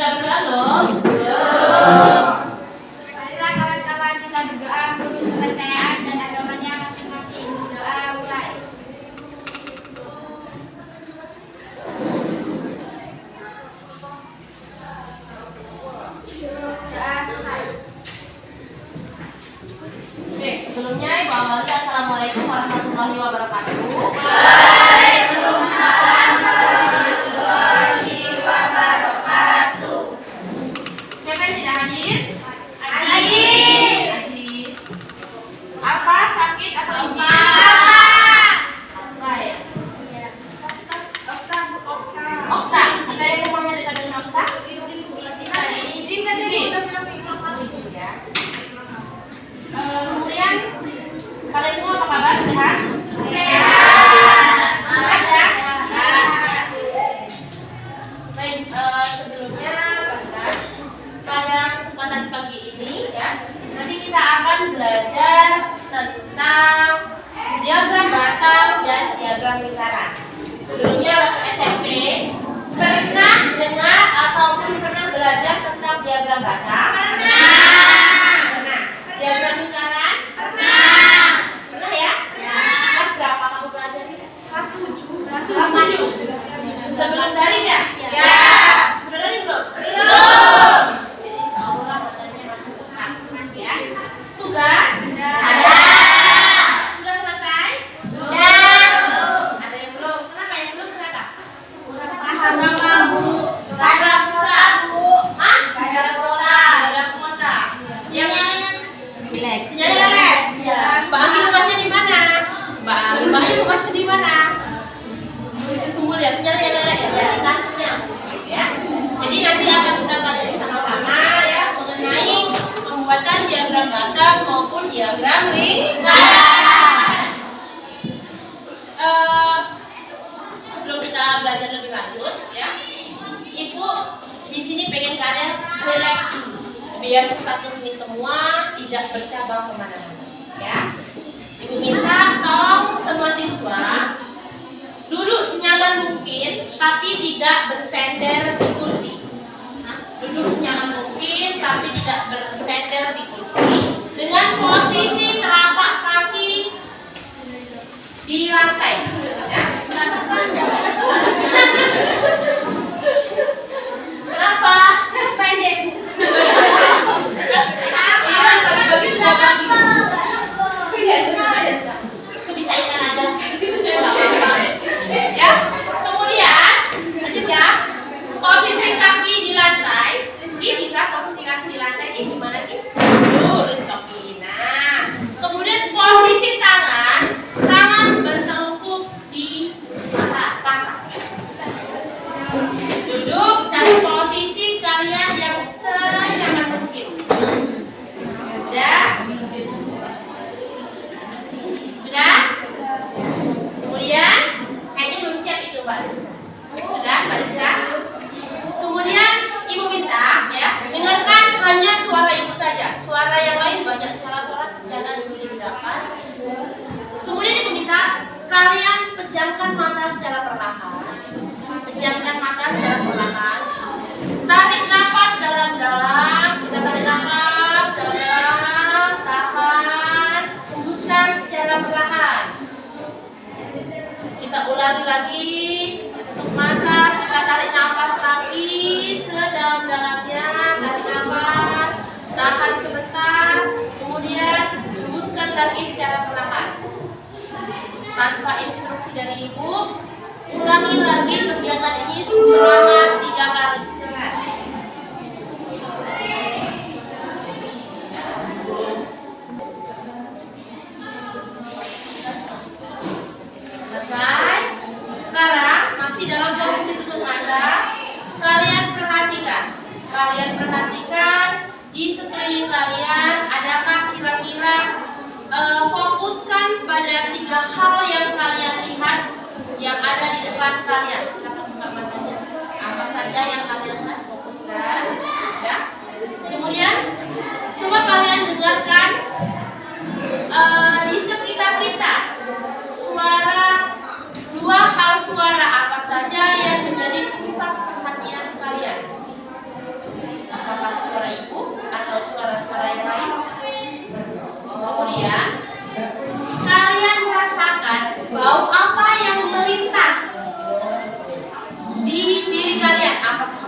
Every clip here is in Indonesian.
Sudah berdoa belum? Belum. Marilah kawan-kawan kita berdoa menurut kepercayaan dan agamanya masing-masing. Doa mulai. Doa selesai. Oke, sebelumnya Ibu awali Assalamualaikum warahmatullahi wabarakatuh. Waalaikumsalam warahmatullahi wabarakatuh. Siapa yang tidak hadir? Hadir. Aziz. Apa? Sakit atau izin? Apa ya? Okta. Ada yang rumahnya dekat dengan Okta? Izin kan dia udah bilang izin ya. Kemudian kalian semua apa kabar? Sehat? Sehat ya? Baik, sebelumnya pada kesempatan pagi ini ya, nanti kita akan belajar tentang diagram batang dan diagram lingkaran. Sebelumnya waktu SMP pernah dengar ataupun pernah belajar tentang diagram batang? Pernah. Diagram lingkaran? Pernah ya? Kelas berapa kamu belajar sih? Kelas 7. Kelas 7. Sebelum daring ya? Sudah daring belum? Belum. Jadi insya Allah materinya masih dekat. Masih ya? Tugas? Ada. Sudah selesai? Ada yang belum? Kenapa yang belum? Kenapa? Kurang paham Bu. Kurang sabu. Hah? Ada kuota. Sinyalnya relax. Sinyalnya relax. Mbak Ami rumahnya di mana? Mbak Ami rumahnya di mana? Tunggu lihat sinyalnya yang relax ya. Di kantongnya. Ya. Jadi nanti akan kita pelajari sama-sama ya mengenai pembuatan diagram batang maupun diagram lingkaran. Sebelum kita belajar lebih lanjut ya, Ibu di sini pengen kalian relax dulu, biar pusat kesini semua tidak bercabang kemana-mana. Ya, Ibu minta tolong semua siswa duduk senyaman mungkin, tapi tidak bersender di kursi. Duduk senyaman mungkin, tapi tidak bersender di kursi, dengan posisi telapak kaki di lantai. Ya. Kenapa? Pendek. Sebisa ikan aja. Ya. Kemudian lanjut ya. Posisi kaki di lantai. Rizky bisa posisi kaki di lantai ini gimana Ki? Lurus kaki. Nah, kemudian posisi tangan bertelungkup di paha. Duduk, cari posisi kalian yang senyaman mungkin. Sudah? Kemudian kayaknya belum siap itu Mbak Rizka. Sudah Mbak Rizka? Kemudian Ibu minta ya, dengarkan hanya suara Ibu saja. Suara yang lain banyak suara-suara jangan dulu didengarkan. Kemudian Ibu minta kalian pejamkan mata secara perlahan. Pejamkan mata secara perlahan. Tarik nafas dalam-dalam. Kita tarik nafas dalam-dalam. Tahan. Hembuskan secara perlahan. Kita ulangi lagi. Tutup mata. Kita tarik nafas lagi sedalam-dalamnya. Tarik nafas. Tahan sebentar. Kemudian hembuskan lagi secara perlahan. Tanpa instruksi dari Ibu, ulangi lagi kegiatan ini selama 3 kali. Silakan. Selesai. Sekarang masih dalam posisi tutup mata. Kalian perhatikan di sekeliling kalian adakah kira-kira fokuskan pada 3 hal yang kalian lihat yang ada di depan kalian. Silakan buka mata.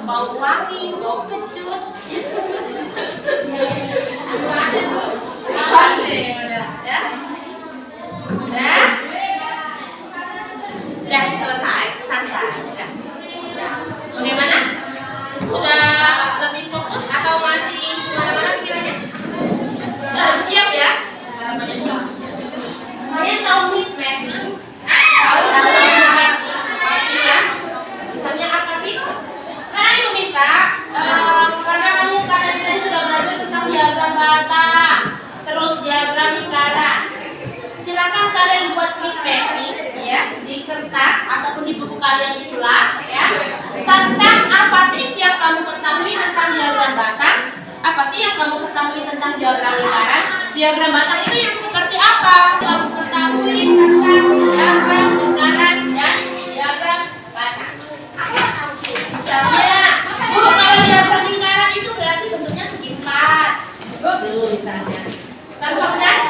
bau wangi, bau kecut. Masih Bu. Masih udah ya. Udah selesai, santai. Udah. Bagaimana? Sudah lebih fokus atau masih mana-mana pikirannya? Siap ya? Harapannya siap. Kalian tahu heat mapping? Tahu ya? Misalnya apa sih? Sekarang ibu minta, karena kamu tadi sudah belajar tentang diagram bata, terus diagram lingkaran. Silakan kalian buat heat mapping ya di kertas ataupun di buku kalian itulah ya. Tentang apa sih yang kamu ketahui tentang diagram batang? Apa sih yang kamu ketahui tentang diagram lingkaran? Diagram batang itu yang seperti apa? Kamu ketahui tentang diagram lingkaran dan diagram batang. Misalnya, kalau diagram lingkaran itu berarti bentuknya segi empat. Tuh misalnya. Tahu benar?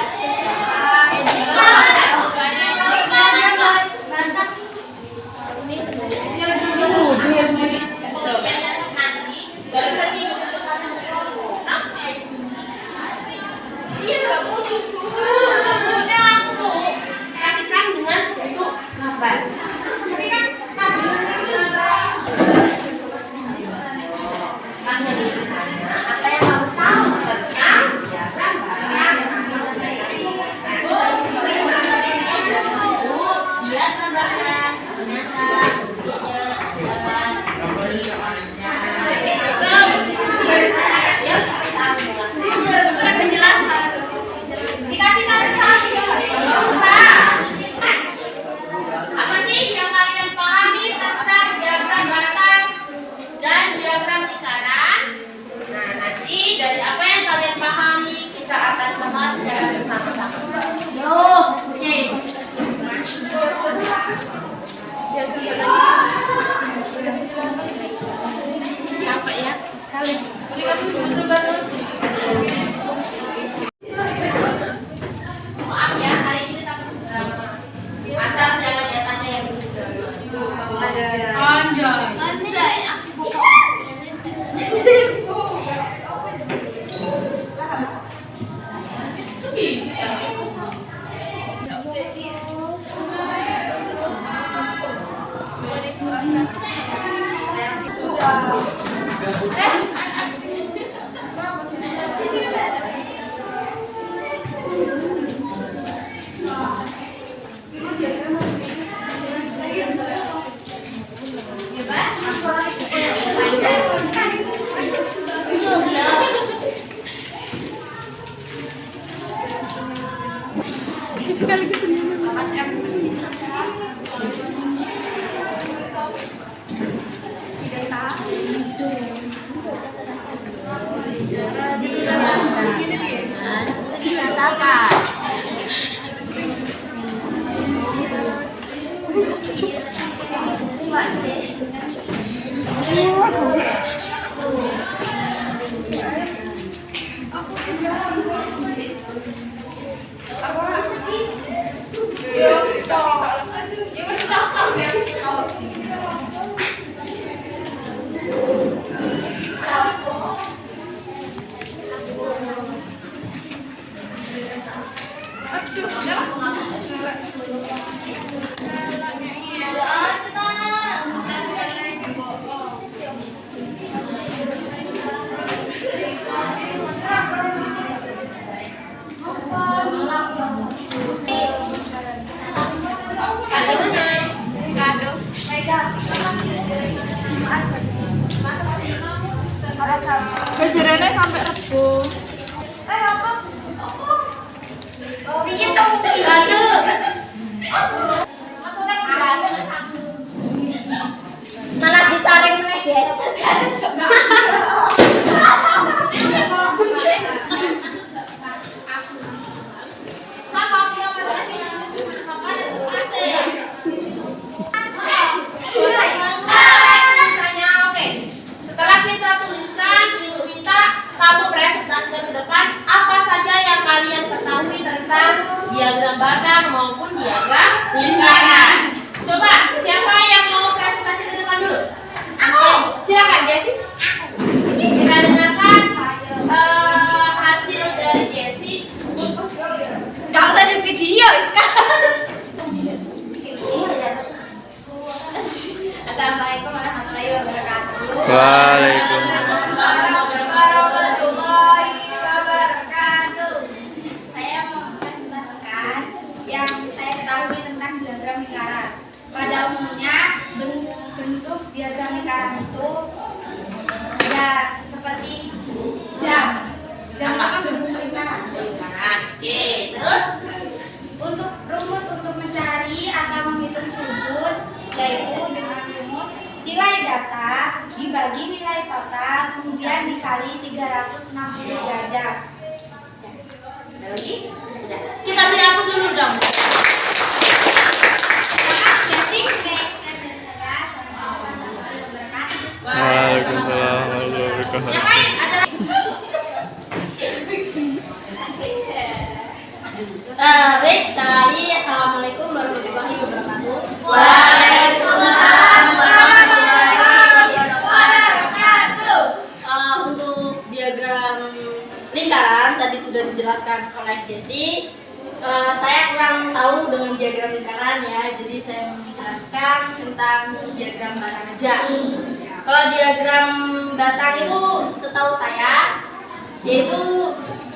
Capek ya sekali. Ini kamu bener banget. Maaf ya, hari ini takut drama. Asal jangan nyatanya yang Anjay, aku bisa. Sekali Kejarannya sampai Rebo. Apa? Piye to? Aduh. Motor nek malah disaring meneh, Guys. Diagram batang maupun diagram lingkaran. Coba siapa yang mau presentasi di depan dulu? Aku. Silakan Jessica. Assalamualaikum warahmatullahi wabarakatuh. Waalaikumsalam. Warahmatullahi wabarakatuh. Saya mau mempresentasikan yang saya ketahui tentang diagram lingkaran. Pada umumnya bentuk diagram lingkaran itu ya seperti jam. Jam apa bentuk lingkaran? Oke, terus Untuk rumus untuk mencari atau menghitung sudut yaitu dengan rumus nilai data dibagi nilai total kemudian dikali 360 derajat. ada lagi? Udah. Kita beri ampun dulu dong. Waalaikumsalam warahmatullahi Yang wabarakatuh. lain ada lagi? Baik, sekali. Assalamualaikum warahmatullahi wabarakatuh. Waalaikumsalam warahmatullahi wabarakatuh. Untuk diagram lingkaran tadi sudah dijelaskan oleh Jessie. Saya kurang tahu dengan diagram lingkaran ya, jadi saya menjelaskan tentang diagram batang aja. Kalau diagram batang itu setahu saya yaitu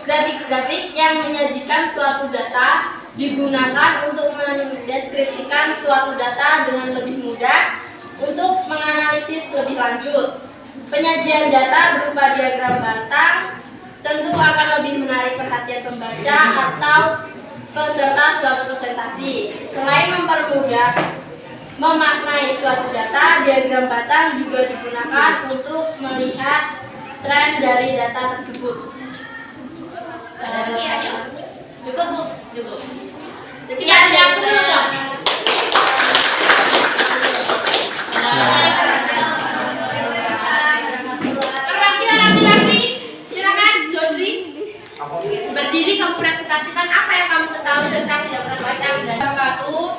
grafik-grafik yang menyajikan suatu data digunakan untuk mendeskripsikan suatu data dengan lebih mudah untuk menganalisis lebih lanjut. Penyajian data berupa diagram batang tentu akan lebih menarik perhatian pembaca atau peserta suatu presentasi. Selain mempermudah memaknai suatu data, diagram batang juga digunakan untuk melihat tren dari data tersebut. Ada lagi, ayo. Cukup, Bu. Cukup. Sekian yang dulu dong. Perwakilan laki-laki, silakan Jodri. Berdiri kamu presentasikan apa yang kamu ketahui tentang diagram batang dan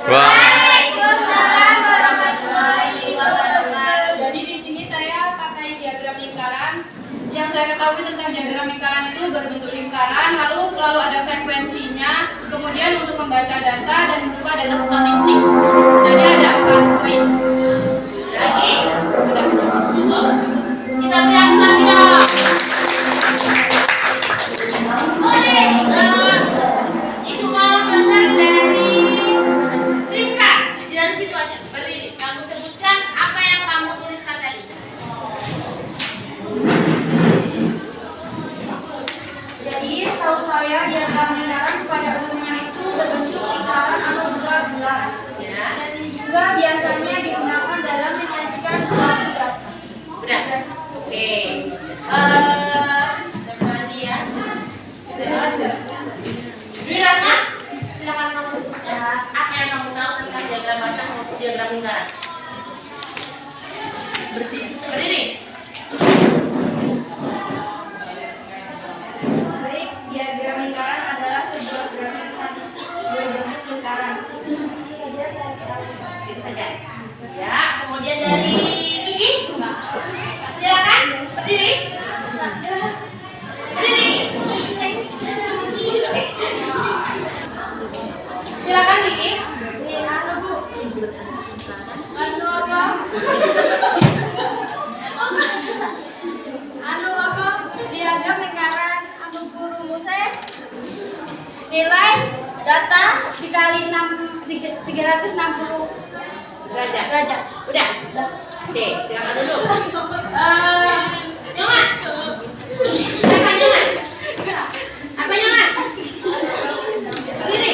Waalaikumsalam warahmatullahi wabarakatuh. Jadi di sini saya pakai diagram lingkaran. Yang saya ketahui tentang diagram lingkaran itu berbentuk lingkaran, lalu selalu ada frekuensinya. Kemudian untuk membaca data dan berupa data statistik. Jadi ada 4 poin. lagi. Sudah Cukup. Kita beri ampun lagi dong. Ibu mau dengar dari Rizka. Dari situ aja. Berdiri. Kamu sebutkan apa yang kamu tuliskan tadi. Jadi setahu saya diagram lingkaran pada umumnya itu berbentuk lingkaran atau juga bulat. Ya. Dan juga biasanya digunakan dalam menyajikan suatu data. Udah. Oke. Siapa lagi ya? Dwi Ratna, silakan kamu sebutkan apa yang kamu tahu tentang diagram batang maupun diagram lingkaran. Berdiri. Baik, diagram lingkaran adalah sebuah grafik statistik berbentuk lingkaran. Ini saja saya ketahui. Itu saja. Ya, kemudian dari Kiki. Silakan berdiri. Berdiri. Silakan Kiki. Ini anu, Bu. Anu apa? Anu apa? Diagram lingkaran anu Bu rumusnya nilai data dikali 360 derajat. Udah. Oke, silakan duduk. Nyoman. Silakan Nyoman. Apa Nyoman? Berdiri.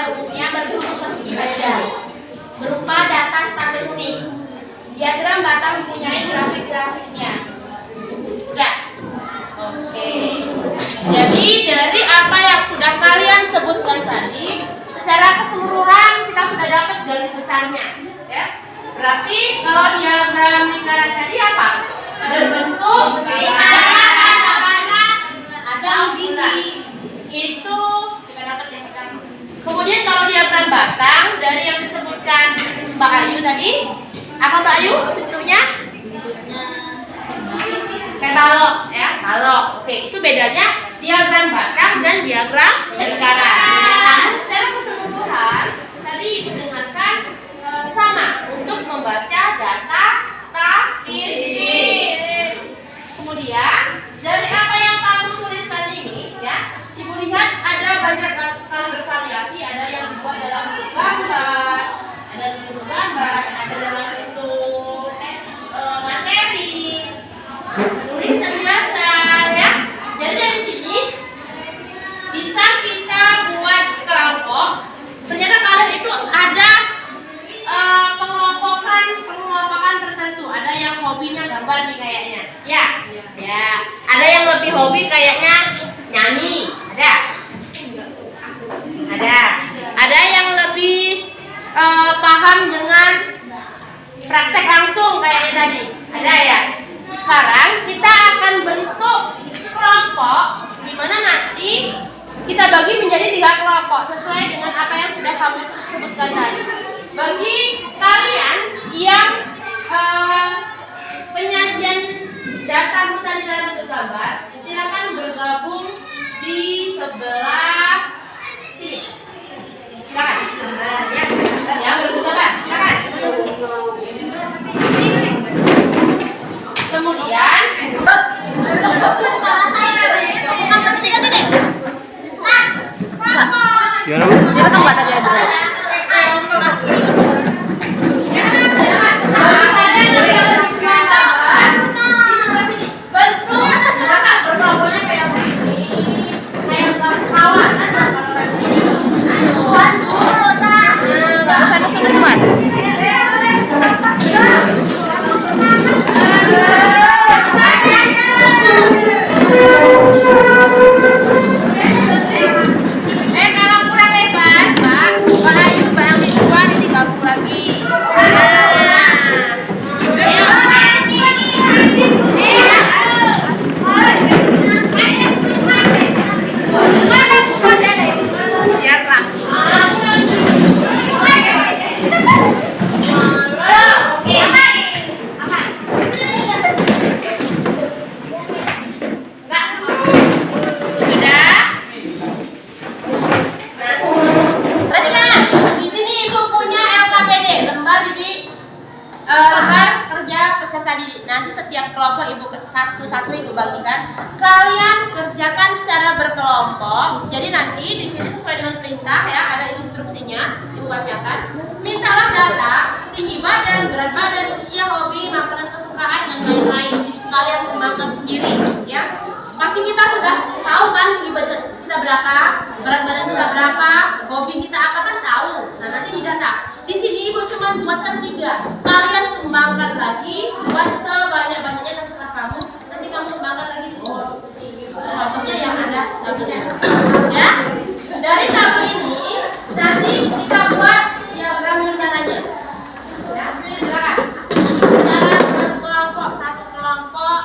Umumnya berbentuk persegi badan berupa data statistik. Diagram batang mempunyai grafik-grafiknya. Udah. Oke. Jadi dari apa yang sudah kalian sebutkan tadi, secara keseluruhan kita sudah dapat garis besarnya, ya. Berarti kalau diagram lingkaran tadi apa? Berbentuk lingkaran atau bulat. Itu kita dapat yang pertama. Kemudian kalau diagram batang dari yang disebutkan Mbak Ayu tadi, apa Mbak Ayu bentuknya? Kayak balok, ya. Oke, itu bedanya diagram batang dan diagram lingkaran. Namun secara keseluruhan tadi Ibu dengarkan sama untuk membaca data statistik. Kemudian dari apa yang kamu tuliskan ini, ya, Ibu lihat ada banyak sekali bervariasi. Ada yang dibuat dalam bentuk gambar, ada dalam bentuk gambar, ada dalam bentuk materi, tulisan biasa, ya. Jadi dari sini bisa kita buat kelompok. Ternyata kalian itu ada pengelompokan tertentu. Ada yang hobinya gambar nih kayaknya, ya. Ada yang lebih hobi kayaknya nyanyi, ada yang lebih paham dengan praktek langsung kayaknya tadi, ada ya. Sekarang kita akan bentuk kelompok di mana nanti kita bagi menjadi 3 kelompok sesuai dengan apa yang sudah kamu sebutkan tadi. Bagi kalian yang penyajian datamu tadi dalam bentuk gambar, silakan bergabung di sebelah sini. Silakan. Ya, berbentuk gambar. Silakan. Kemudian Gimana Bu? kalau kurang lebar, Pak, Ayu barang di luar ini gabung lagi. Lembar kerja peserta didik. Nanti setiap kelompok Ibu satu-satu Ibu bagikan. Kalian kerjakan secara berkelompok. Jadi nanti di sini sesuai dengan perintah ya, ada instruksinya. Ibu bacakan. Mintalah data tinggi badan, berat badan, usia, hobi, makanan kesukaan dan lain-lain. Kalian kembangkan sendiri ya. Pasti kita sudah tahu kan tinggi badan kita berapa, berat badan kita berapa, hobi kita apa kan tahu. Nah, nanti di data. Di sini Ibu cuma buatkan 3. Kalian kembangkan lagi, buat sebanyak-banyaknya terserah kamu. Nanti kamu kembangkan lagi di sini. Contohnya yang ada tabelnya. Ya. Dari tabel ini nanti kita buat diagram lingkarannya. Ya, silakan. Cara berkelompok, satu kelompok,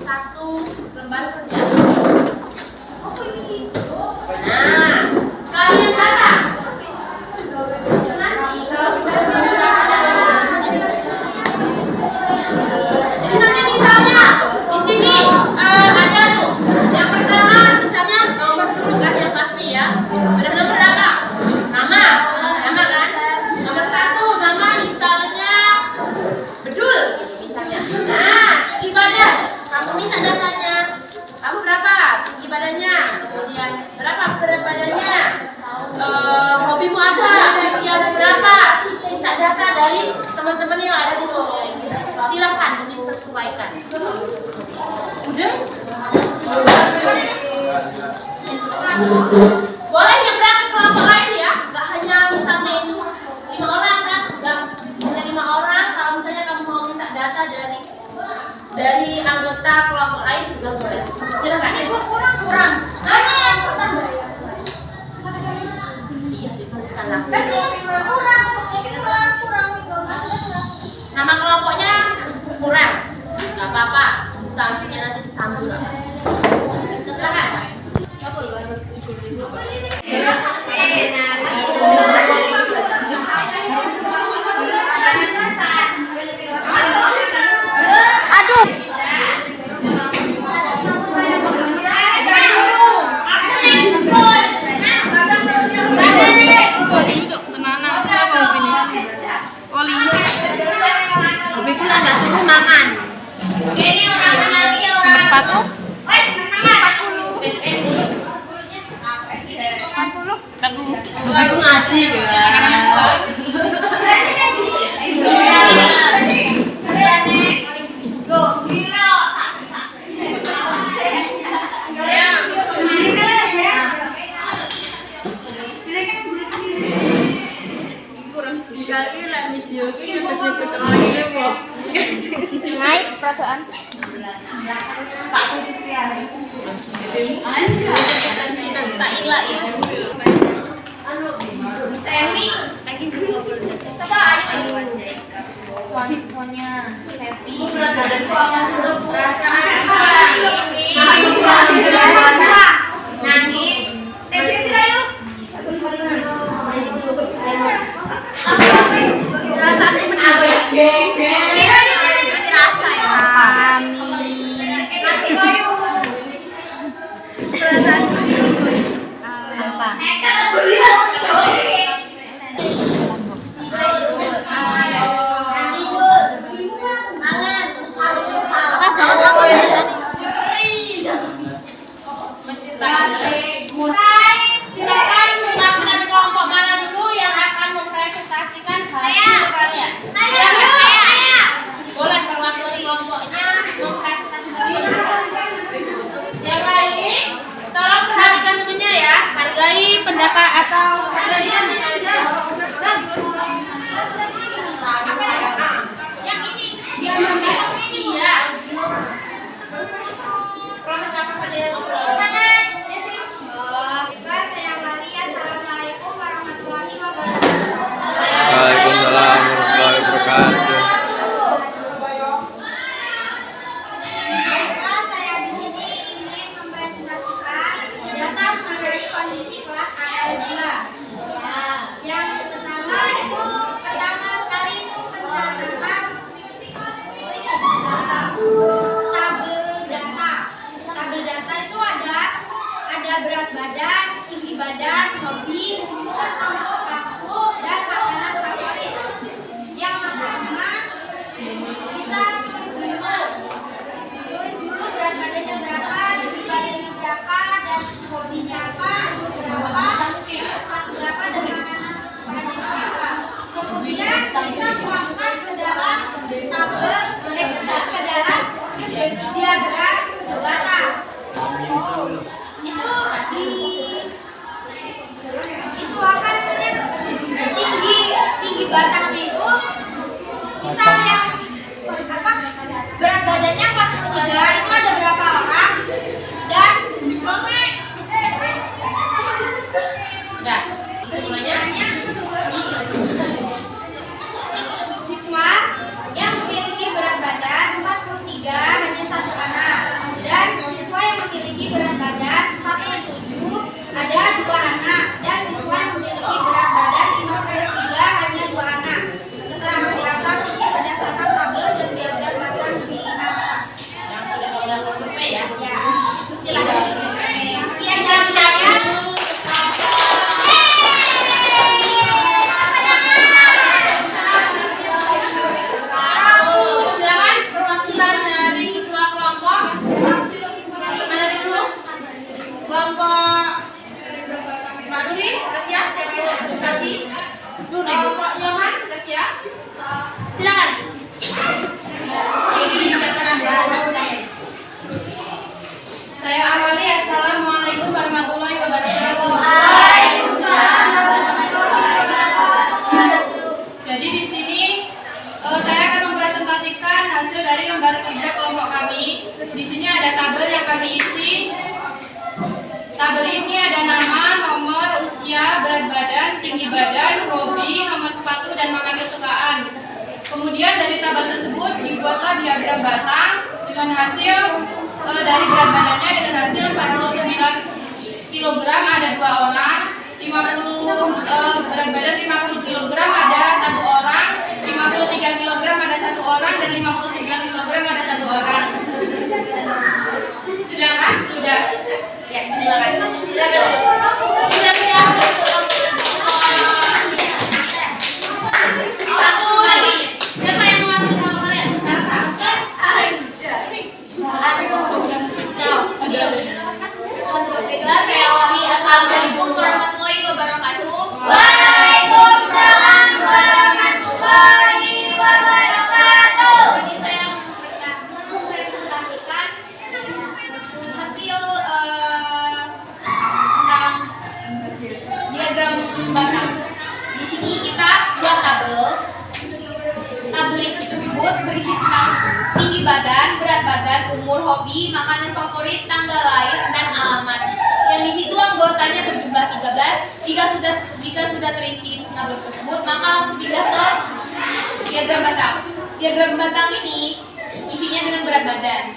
satu lembar kerja. Nah, kalian data. Jadi nanti misalnya di sini ada tuh yang pertama misalnya nomor dulu kan yang pasti ya. Ada nomor apa? Nama kan? Nomor 1 nama misalnya Bedul gitu misalnya. Nah, tinggi badan. Kamu minta datanya. Kamu berapa tinggi badannya? Kemudian berapa berat badannya? Hobimu apa? Usiamu berapa? Minta data dari teman-teman yang ada di sini. Silakan disesuaikan. Udah? Boleh nyebrang ke kelompok lain ya? Gak hanya misalnya itu 5 orang kan? Gak hanya 5 orang. Kalau misalnya kamu mau minta data dari anggota kelompok lain juga boleh. Silakan. Ibu kurang. Nama kelompoknya kurang, nggak apa-apa. Di sampingnya nanti disambung. Silakan. Aduh. Aku ngaji kan. Sekali lah video ini nyedek-nyedek orang ini kok. Naik perasaan. Tak ilah ya. Semi. Suaminya Sepi. Nangis. Rasa ya. Silakan mewakili dari kelompok mana dulu yang akan mempresentasikan hasil kalian. Boleh perwakilan kelompoknya mempresentasikan. Yang lain, tolong perhatikan tentunya ya. Hargai pendapat atau iya. Proses apa saja yang Waalaikumsalam warahmatullahi wabarakatuh. Baiklah, saya di sini ingin mempresentasikan data mengenai kondisi kelas AL2. Yang pertama sekali itu pencatatan tabel data. Tabel data itu ada berat badan, tinggi badan, hobi, umur, nomor sepatu, dan makanan favorit. Yang pertama kita tulis dulu berat badannya berapa, tinggi badannya berapa, dan hobinya apa, umur berapa, sepatu berapa, dan makanan kesukaannya apa. Kemudian kita tuangkan ke dalam tabel, ke dalam diagram data. Itu apa namanya, tinggi batangnya itu misal yang berat badannya 43 itu ada berapa orang, dan semuanya? siswa yang memiliki berat badan 43 hanya satu anak, dan siswa yang memiliki berat badan 47 ada 2 anak, dan siswa yang memiliki berat badan 53 hanya 2 anak. Keterangan di atas ini berdasarkan tabel dan diagram data di atas. Yang sudah melakukan survei ya. Ya, Silakan. sekian dari saya. Silakan perwakilan dari kedua kelompok. Mana dulu? Kelompok Mbak Duri sudah siap? Saya mau presentasi. Kelompok Yohan sudah siap? Silakan. Saya awali. Assalamualaikum warahmatullahi wabarakatuh. Jadi di sini saya akan mempresentasikan hasil dari lembar kerja kelompok kami. Di sini ada tabel yang kami isi. Tabel ini ada nama, nomor, usia, berat badan, tinggi badan, hobi, nomor sepatu, dan makan kesukaan. Kemudian dari tabel tersebut dibuatlah diagram batang dengan hasil dari berat badannya dengan hasil 49 kg ada 2 orang, 50 berat badan 50 kg ada 1 orang, 53 kg ada 1 orang, dan 59 kg ada 1 orang. Sudah kan? Sudah. Ya, terima kasih. Silakan. Sudah siap. Satu lagi. Siapa yang mewakili kelompok kalian? Baiklah, saya awali. Assalamualaikum warahmatullahi wabarakatuh. diagram batang. Di sini kita buat tabel. Tabel itu tersebut berisi tentang tinggi badan, berat badan, umur, hobi, makanan favorit, tanggal lahir, dan alamat. Yang di situ anggotanya berjumlah 13. Jika sudah terisi tabel tersebut, maka langsung pindah ke diagram batang. Diagram batang ini isinya dengan berat badan.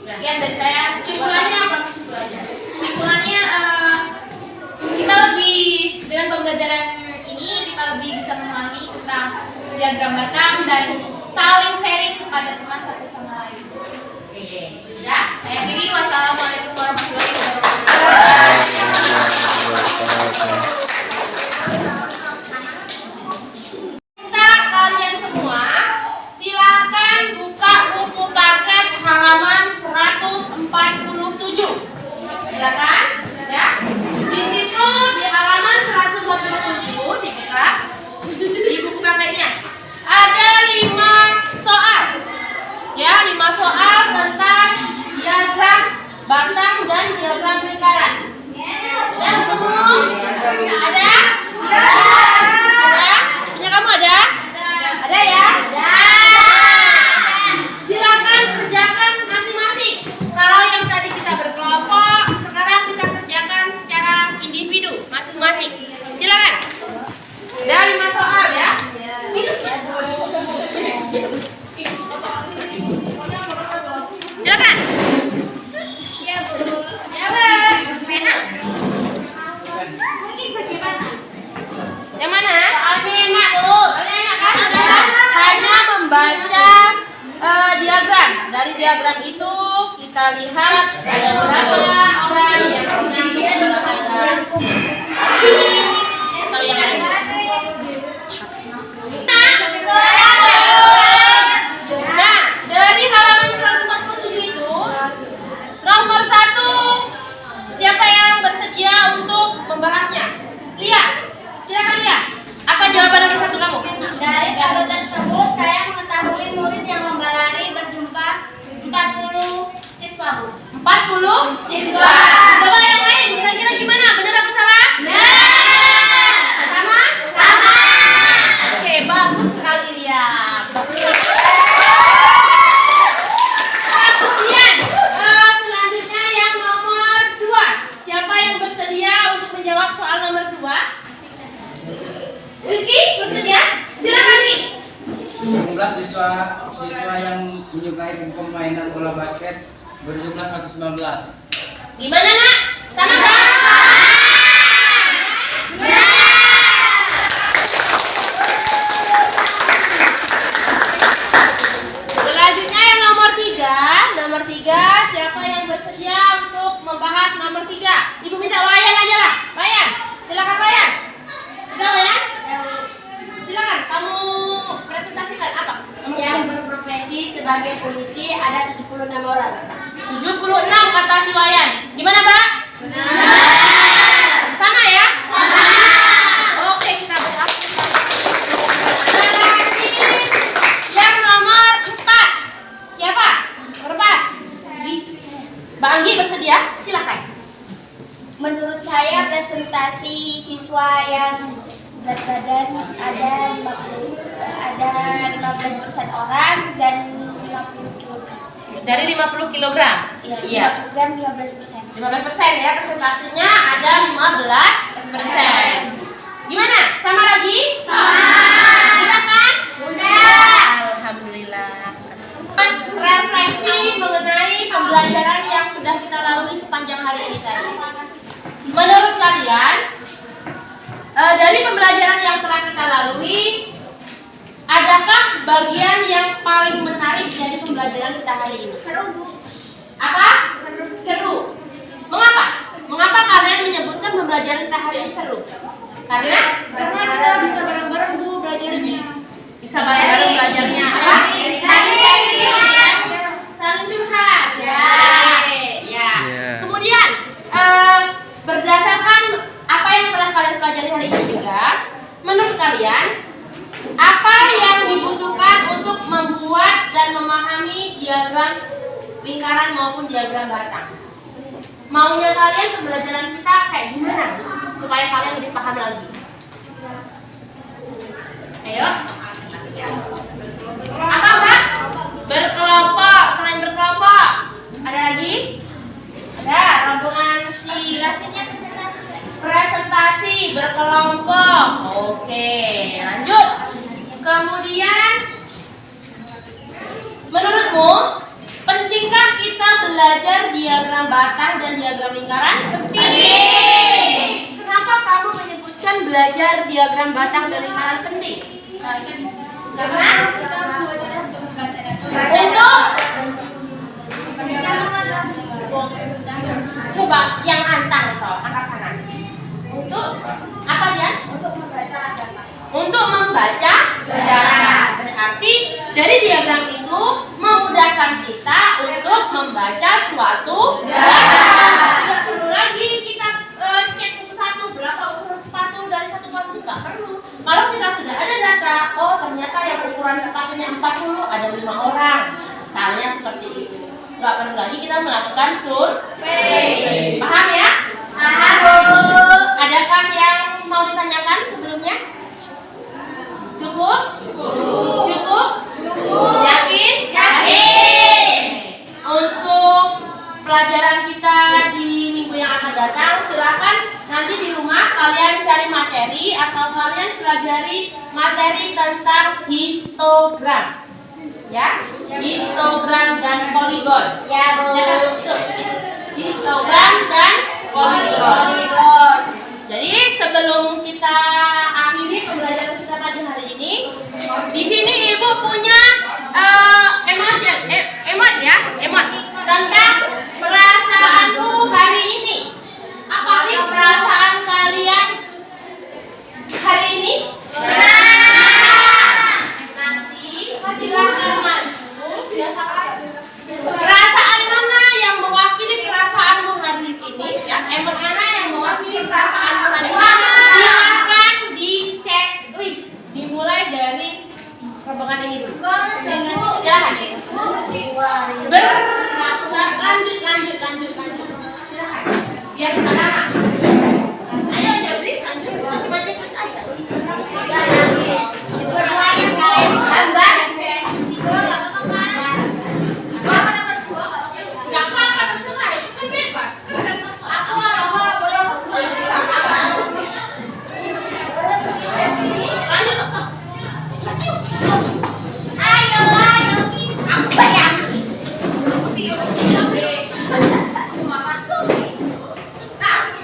Sekian dari saya. Simpulannya apa? Simpulannya kita lebih dengan pembelajaran ini kita lebih bisa memahami tentang diagram batang dan saling sharing kepada teman satu sama lain. Ya. Saya akhiri, wassalamualaikum warahmatullahi wabarakatuh. Minta kalian semua silakan buka buku paket halaman 147. Silakan, ya. Di situ di halaman 147 dibuka di buku paketnya ada 5 soal. Ya, 5 soal tentang diagram batang dan diagram lingkaran. Ya, ketemu? Ada? Ada? Punya kamu ada? Ada ya? Ada. Silakan kerjakan masing-masing. Kalau yang tadi kita berkelompok, sekarang kita kerjakan secara individu masing-masing. Silakan. Ada 5 soal ya. Silakan. Ya, Bu. Ya, Bu. Pena. Mungkin bagaimana? Yang mana? Soalnya enak, Bu. Soalnya enak kan? Adalah hanya membaca diagram. Dari diagram itu kita lihat ada berapa orang yang punya atau yang lain. Nah, dari halaman 147 itu nomor 1 siapa yang bersedia untuk membahasnya? Lihat, silakan lihat. Apa jawaban nomor 1 kamu? Dari tabel tersebut saya mengetahui murid yang lomba lari berjumlah 40 siswa, Bu. 40 siswa. Coba yang lain, kira-kira gimana? Benar apa salah? Sama? Sama. Oke, bagus sekali lihat. Kemudian selanjutnya yang nomor 2. Siapa yang bersedia untuk menjawab soal nomor 2? Rizky, bersedia? Silakan Rizky. Jumlah siswa yang menyukai permainan bola basket berjumlah 119. Gimana nak? Sama nggak? Selanjutnya yang nomor 3. Nomor 3, siapa yang bersedia untuk membahas nomor 3? Ibu minta Wayan aja lah. Wayan, silakan Wayan. Sudah Wayan? Silakan, kamu presentasikan apa? Yang berprofesi sebagai polisi ada 76 orang. 76 kata si Wayan. Gimana Mbak? Sama ya? Sama. Oke, kita berapa? Yang nomor 4. Siapa? Nomor 4. Mbak Anggi bersedia? Silakan. Menurut saya presentasi siswa yang berat badan ada 15% orang dan 50 kg. Dari 50 kg. Iya. 50 gram 15%. 15% ya, presentasinya ada 15%. Gimana? Sama lagi? Sama. Udah kan? Udah. Alhamdulillah. Refleksi mengenai pembelajaran yang sudah kita lalui sepanjang hari ini tadi. Menurut kalian, dari pembelajaran yang telah kita lalui, adakah bagian yang paling menarik dari pembelajaran kita hari ini? Seru, Bu. Apa? Seru. Mengapa? Mengapa kalian menyebutkan pembelajaran kita hari ini seru? Karena kita bisa bareng-bareng Bu belajarnya. bisa bareng-bareng belajarnya. Apa? Saling curhat. Ya. Ya. Kemudian berdasarkan apa yang telah kalian pelajari hari ini juga, menurut kalian apa yang dibutuhkan untuk membuat dan memahami diagram lingkaran maupun diagram batang? Maunya kalian pembelajaran kita kayak gimana? supaya kalian lebih paham lagi. Ayo. Apa Mbak? Berkelompok. Selain berkelompok, ada lagi? Ada rombongan si lasinnya presentasi berkelompok. Oke, lanjut. Kemudian, menurutmu pentingkah kita belajar diagram batang dan diagram lingkaran? Penting. Kenapa kamu menyebutkan belajar diagram batang dan lingkaran penting? Karena untuk Bisa coba yang antang toh, angkat tangan. Untuk apa dia? untuk membaca data. Untuk membaca data. Berarti dari diagram itu memudahkan kita untuk membaca suatu data. Tidak perlu lagi kita cek satu-satu berapa ukuran sepatu dari satu sepatu, nggak perlu. Kalau kita sudah ada data, oh ternyata yang ukuran sepatunya 40 ada 5 orang. Misalnya seperti itu. Nggak perlu lagi kita melakukan survei. Paham ya? Paham. Adakah yang mau ditanyakan sebelumnya? Cukup? Cukup? Yakin? Yakin. Untuk pelajaran kita di minggu yang akan datang, silakan nanti di rumah kalian cari materi atau kalian pelajari materi tentang histogram. Ya, histogram dan poligon. Ya, Bu. Catat itu. Histogram dan poligon. Jadi sebelum kita akhiri pembelajaran kita pada hari ini, di sini Ibu punya emot tentang perasaanku hari ini. Apa sih perasaan kalian hari ini? Nanti silakan maju. Perasaan mana yang mewakili perasaanmu hari ini? Ya, emot mana yang mewakili perasaanmu hari ini? Silakan di checklist. Dimulai dari rombongan ini dulu. Silakan. Lanjut. Silakan. Biar pertama. Ayo Jabri, lanjut. Coba checklist aja. Dua-duanya kalian gambar. Gak apa-apa, terserah. Itu kan bebas. Aku boleh. Ayo. Aku sayang.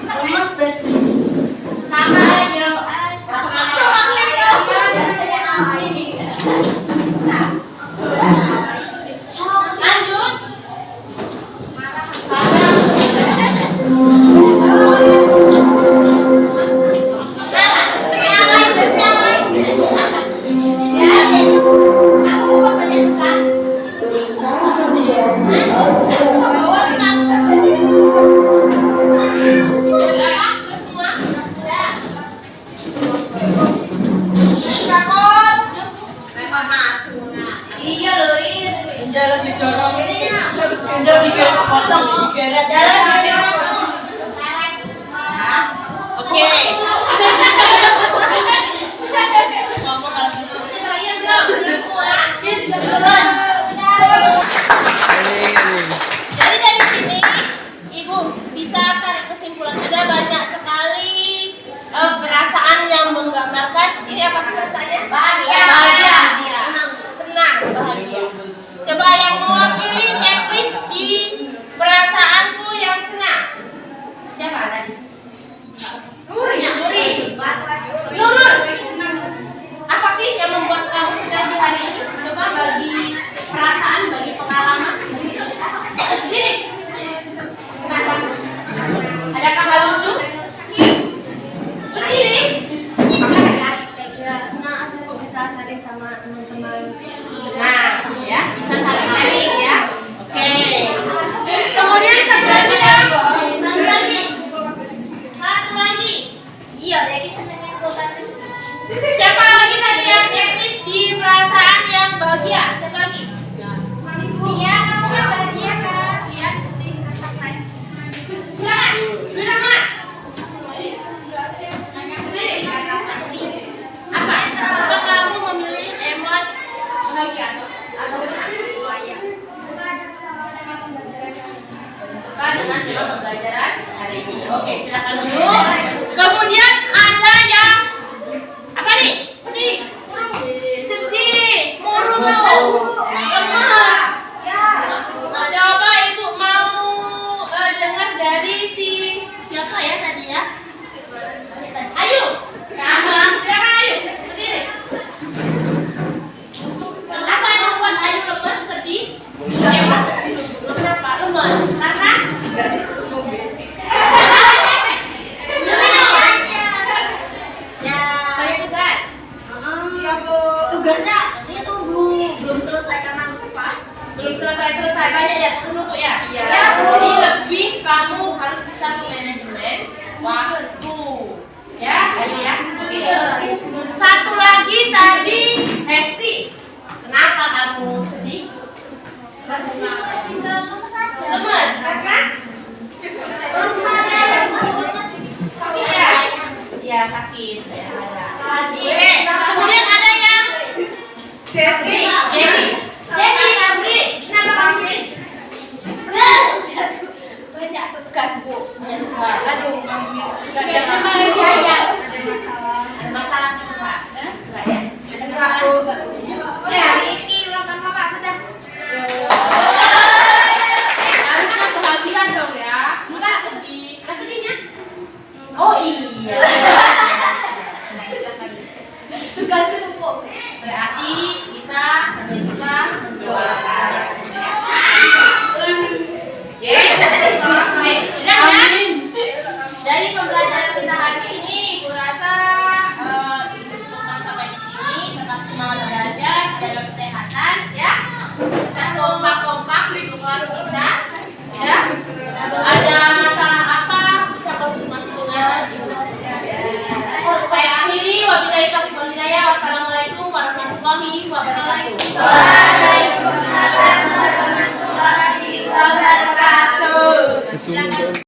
Lemes besti. Sama ayo. Lanjut. Iya, Luri. Jalan didorong. Jalan dipotong, digeret. Oke. Ngomong kalau gitu. Kalian belum semua. Belum. Jadi dari sini Ibu bisa tarik kesimpulan ada banyak sekali perasaan yang menggambarkan ini apa sih perasaannya? Bahagia. Senang, bahagia. Coba yang mewakili checklist di perasaanku yang senang. Siapa tadi? Nurul. Apa sih yang membuat kamu senang di hari ini? Coba bagi perasaan, bagi pengalaman. Ini. Kenapa? Adakah hal lucu? Ini. Senang aku bisa sharing sama teman-teman. Senang, ya. Bisa saling sharing ya. Oke. Kemudian satu lagi ya. Satu lagi. Iya, jadi senangnya aku kan. Siapa lagi tadi yang checklist di perasaan yang bahagia? Siapa lagi? Iya, kamu kan bahagia kan? Iya, sedih, Silakan. Bilang Mak. pembelajaran hari ini. Oke, silakan dulu. Kemudian ada yang apa nih? Sedih, murung, lemah. Coba ibu mau dengar dari siapa ya tadi ya? Ayu, silakan Ayu, berdiri. Apa yang membuat Ayu lemas, sedih? Lemas, karena nggak disuruh mobil. Ya, banyak tugas. Tugasnya itu Bu belum selesai karena lupa. Belum selesai banyak ya, tunggu ya. Iya. Jadi lebih kamu harus bisa manajemen waktu. Ya, Ayu ya. Oke. Satu lagi tadi Hesti. Kenapa kamu sedih? Lemes, karena Iya, sakit. Ya, ada. Oke, kemudian ada yang Jesse, Abri, kenapa kamu sedih? Banyak tugas Bu. Aduh, Gak ada masalah. ada masalah gitu Pak? Enggak ya? Ya, hari ini ulang tahun mama aku Cak. Harusnya kebahagiaan dong ya. Enggak. Sedih. Nggak sedihnya? Oh iya. Tugas itu Bu. Berarti kita bisa menjualkan. Dari pembelajaran kita hari ini, Bu rasa Ibu cukupkan sampai di sini. Tetap semangat belajar, jaga kesehatan, ya. Tetap kompak-kompak di kelas kita, ya. Ada masalah apa bisa konfirmasi dengan Ibu. Saya akhiri, wabillahi taufiq wal hidayah. Wassalamualaikum warahmatullahi wabarakatuh. Waalaikumsalam warahmatullahi wabarakatuh. Silakan.